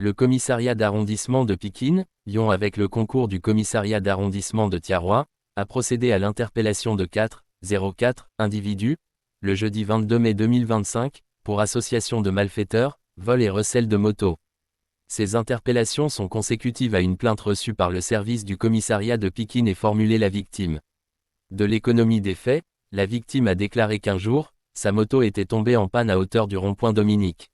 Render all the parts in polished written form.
Le commissariat d'arrondissement de Pikine, Lyon avec le concours du commissariat d'arrondissement de Thiaroye, a procédé à l'interpellation de 404 individus, le jeudi 22 mai 2025, pour association de malfaiteurs, vol et recel de motos. Ces interpellations sont consécutives à une plainte reçue par le service du commissariat de Pikine et formulée la victime. De l'économie des faits, la victime a déclaré qu'un jour, sa moto était tombée en panne à hauteur du rond-point Dominique.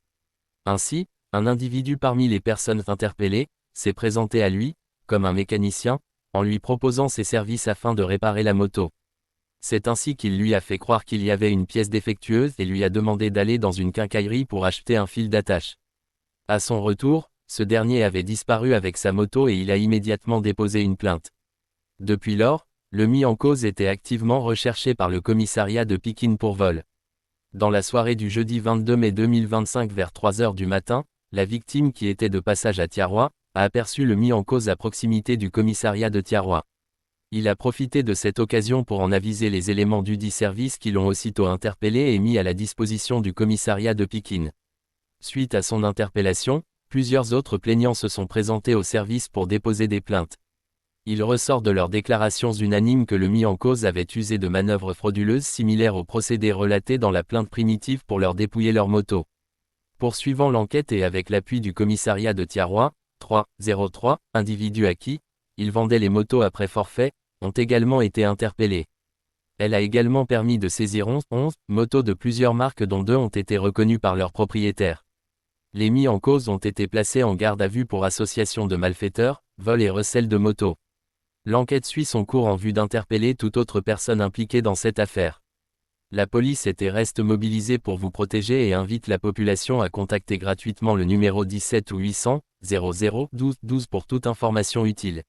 Ainsi, un individu parmi les personnes interpellées s'est présenté à lui, comme un mécanicien, en lui proposant ses services afin de réparer la moto. C'est ainsi qu'il lui a fait croire qu'il y avait une pièce défectueuse et lui a demandé d'aller dans une quincaillerie pour acheter un fil d'attache. À son retour, ce dernier avait disparu avec sa moto et il a immédiatement déposé une plainte. Depuis lors, le mis en cause était activement recherché par le commissariat de Pikine pour vol. Dans la soirée du jeudi 22 mai 2025 vers 3h du matin, la victime qui était de passage à Thiaroye, a aperçu le mis en cause à proximité du commissariat de Thiaroye. Il a profité de cette occasion pour en aviser les éléments dudit service qui l'ont aussitôt interpellé et mis à la disposition du commissariat de Pikine. Suite à son interpellation, plusieurs autres plaignants se sont présentés au service pour déposer des plaintes. Il ressort de leurs déclarations unanimes que le mis en cause avait usé de manœuvres frauduleuses similaires aux procédés relatés dans la plainte primitive pour leur dépouiller leur moto. Poursuivant l'enquête et avec l'appui du commissariat de Thiaroye, 303 individus à qui ils vendaient les motos après forfait, ont également été interpellés. Elle a également permis de saisir 11 motos de plusieurs marques dont 2 ont été reconnues par leurs propriétaires. Les mis en cause ont été placés en garde à vue pour association de malfaiteurs, vol et recel de motos. L'enquête suit son cours en vue d'interpeller toute autre personne impliquée dans cette affaire. La police est et reste mobilisée pour vous protéger et invite la population à contacter gratuitement le numéro 17 ou 800 00 12 12 pour toute information utile.